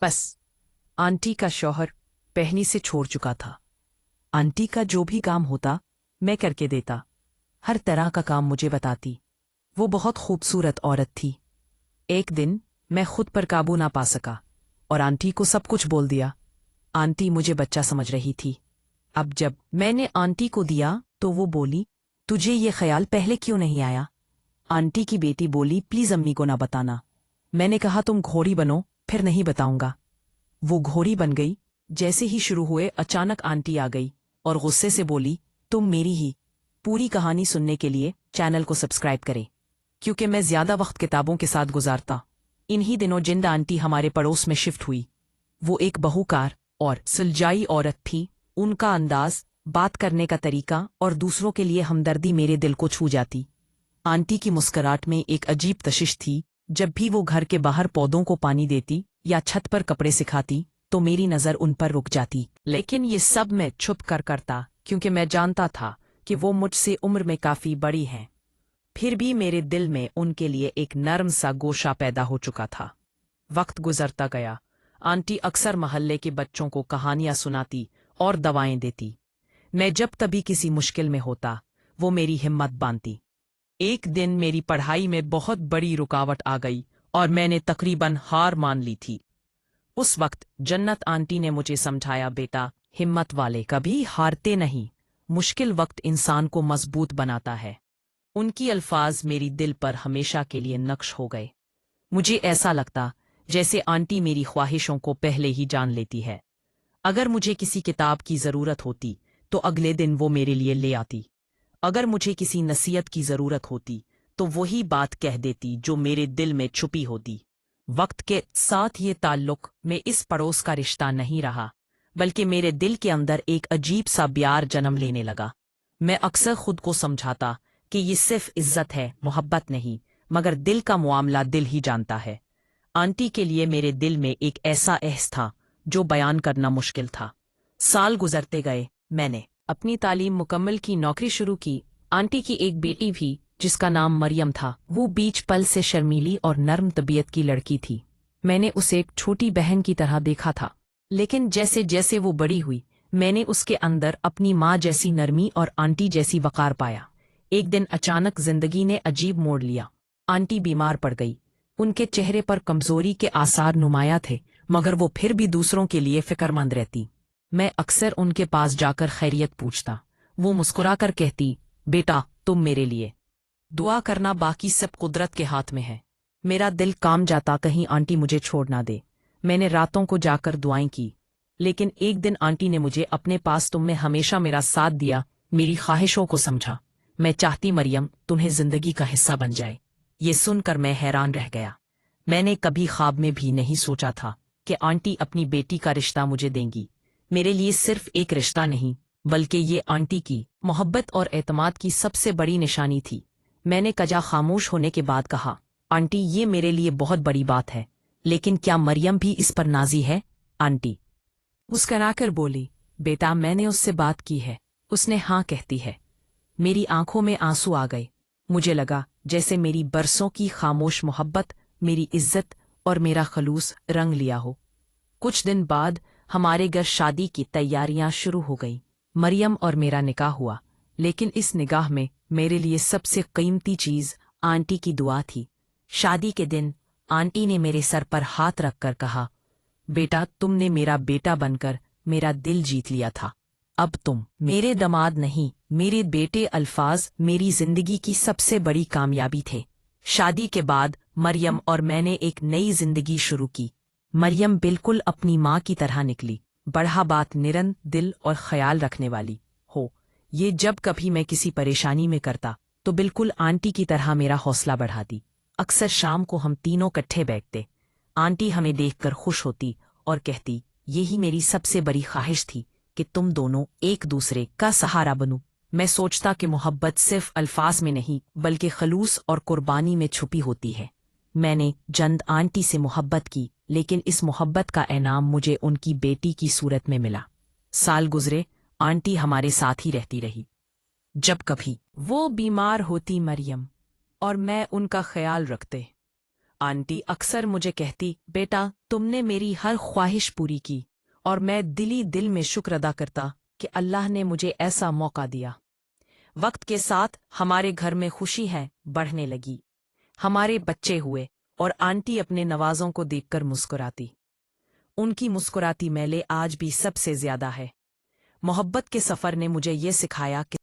बस आंटी का शौहर पहनी से छोड़ चुका था। आंटी का जो भी काम होता मैं करके देता, हर तरह का काम मुझे बताती। वो बहुत खूबसूरत औरत थी। एक दिन मैं खुद पर काबू ना पा सका और आंटी को सब कुछ बोल दिया। आंटी मुझे बच्चा समझ रही थी। अब जब मैंने आंटी को दिया तो वो बोली, तुझे ये ख्याल पहले क्यों नहीं आया? आंटी की बेटी बोली, प्लीज अम्मी को ना बताना। मैंने कहा तुम घोड़ी बनो, फिर नहीं बताऊंगा। वो घोड़ी बन गई। जैसे ही शुरू हुए अचानक आंटी आ गई और गुस्से से बोली, तुम मेरी ही। पूरी कहानी सुनने के लिए चैनल को सब्सक्राइब करें, क्योंकि मैं ज्यादा वक्त किताबों के साथ गुजारता। इन्हीं दिनों जिंद आंटी हमारे पड़ोस में शिफ्ट हुई। वो एक बहुकार और सुलझाई औरत थी। उनका अंदाज, बात करने का तरीका और दूसरों के लिए हमदर्दी मेरे दिल को छू जाती। आंटी की मुस्कुराहट में एक अजीब कशिश थी। जब भी वो घर के बाहर पौधों को पानी देती या छत पर कपड़े सिखाती तो मेरी नजर उन पर रुक जाती। लेकिन ये सब मैं छुप कर करता, क्योंकि मैं जानता था कि वो मुझसे उम्र में काफी बड़ी हैं। फिर भी मेरे दिल में उनके लिए एक नर्म सा गोशा पैदा हो चुका था। वक्त गुजरता गया। आंटी अक्सर मोहल्ले के बच्चों को कहानियां सुनाती और दवाएं देती। मैं जब तभी किसी मुश्किल में होता, वो मेरी हिम्मत बांधती। एक दिन मेरी पढ़ाई में बहुत बड़ी रुकावट आ गई और मैंने तकरीबन हार मान ली थी। उस वक्त जन्नत आंटी ने मुझे समझाया, बेटा, हिम्मत वाले कभी हारते नहीं। मुश्किल वक्त इंसान को मजबूत बनाता है। उनकी अल्फाज मेरी दिल पर हमेशा के लिए नक्श हो गए। मुझे ऐसा लगता जैसे आंटी मेरी ख्वाहिशों को पहले ही जान लेती है। अगर मुझे किसी किताब की जरूरत होती तो अगले दिन वो मेरे लिए ले आती। अगर मुझे किसी नसीहत की जरूरत होती तो वही बात कह देती जो मेरे दिल में छुपी होती। वक्त के साथ ये ताल्लुक में इस पड़ोस का रिश्ता नहीं रहा, बल्कि मेरे दिल के अंदर एक अजीब सा प्यार जन्म लेने लगा। मैं अक्सर खुद को समझाता कि ये सिर्फ इज्जत है, मोहब्बत नहीं, मगर दिल का मामला दिल ही जानता है। आंटी के लिए मेरे दिल में एक ऐसा एहसास था जो बयान करना मुश्किल था। साल गुजरते गए। मैंने अपनी तालीम मुकम्मल की, नौकरी शुरू की। आंटी की एक बेटी भी जिसका नाम मरियम था। वो बीच पल से शर्मीली और नर्म तबीयत की लड़की थी। मैंने उसे एक छोटी बहन की तरह देखा था, लेकिन जैसे जैसे वो बड़ी हुई मैंने उसके अंदर अपनी माँ जैसी नरमी और आंटी जैसी वकार पाया। एक दिन अचानक जिंदगी ने अजीब मोड़ लिया। आंटी बीमार पड़ गई। उनके चेहरे पर कमजोरी के आसार नुमाया थे, मगर वो फिर भी दूसरों के लिए फिक्रमंद रहती। मैं अक्सर उनके पास जाकर खैरियत पूछता। वो मुस्कुराकर कहती, बेटा, तुम मेरे लिए दुआ करना, बाकी सब कुदरत के हाथ में है। मेरा दिल काम जाता, कहीं आंटी मुझे छोड़ ना दे। मैंने रातों को जाकर दुआएं की, लेकिन एक दिन आंटी ने मुझे अपने पास, तुमने हमेशा मेरा साथ दिया, मेरी ख्वाहिशों को समझा। मैं चाहती मरियम तुम्हें जिंदगी का हिस्सा बन जाए। ये सुनकर मैं हैरान रह गया। मैंने कभी ख्वाब में भी नहीं सोचा था कि आंटी अपनी बेटी का रिश्ता मुझे देंगी। मेरे लिए सिर्फ एक रिश्ता नहीं, बल्कि ये आंटी की मोहब्बत और एतमाद की सबसे बड़ी निशानी थी। मैंने कजा खामोश होने के बाद कहा, आंटी, ये मेरे लिए बहुत बड़ी बात है, लेकिन क्या मरियम भी इस पर नाजी है? आंटी मुस्कुराकर बोली, बेटा, मैंने उससे बात की है, उसने हाँ कहती है। मेरी आंखों में आंसू आ गए। मुझे लगा जैसे मेरी बरसों की खामोश मोहब्बत, मेरी इज्जत और मेरा खलूस रंग लिया हो। कुछ दिन बाद हमारे घर शादी की तैयारियां शुरू हो गई। मरियम और मेरा निकाह हुआ, लेकिन इस निगाह में मेरे लिए सबसे कीमती चीज आंटी की दुआ थी। शादी के दिन आंटी ने मेरे सर पर हाथ रखकर कहा, बेटा, तुमने मेरा बेटा बनकर मेरा दिल जीत लिया था। अब तुम मेरे दामाद नहीं, मेरे बेटे। अल्फाज मेरी जिंदगी की सबसे बड़ी कामयाबी थे। शादी के बाद मरियम और मैंने एक नई जिंदगी शुरू की। मरियम बिल्कुल अपनी माँ की तरह निकली, बढ़ा बात, निरन दिल और ख्याल रखने वाली हो। ये जब कभी मैं किसी परेशानी में करता तो बिल्कुल आंटी की तरह मेरा हौसला बढ़ाती। अक्सर शाम को हम तीनों इकट्ठे बैठते। आंटी हमें देखकर खुश होती और कहती, यही मेरी सबसे बड़ी ख्वाहिश थी कि तुम दोनों एक दूसरे का सहारा बनो। मैं सोचता कि मोहब्बत सिर्फ अल्फाज में नहीं, बल्कि खलूस और कुर्बानी में छुपी होती है। मैंने जन्नत आंटी से मोहब्बत की, लेकिन इस मोहब्बत का इनाम मुझे उनकी बेटी की सूरत में मिला। साल गुजरे, आंटी हमारे साथ ही रहती रही। जब कभी वो बीमार होती, मरियम और मैं उनका ख्याल रखते। आंटी अक्सर मुझे कहती, बेटा तुमने मेरी हर ख्वाहिश पूरी की, और मैं दिली दिल में शुक्र अदा करता कि अल्लाह ने मुझे ऐसा मौका दिया। वक्त के साथ हमारे घर में खुशी है बढ़ने लगी। हमारे बच्चे हुए और आंटी अपने नवाजों को देखकर मुस्कुराती। उनकी मुस्कुराती मैले आज भी सबसे ज्यादा है। मोहब्बत के सफर ने मुझे ये सिखाया कि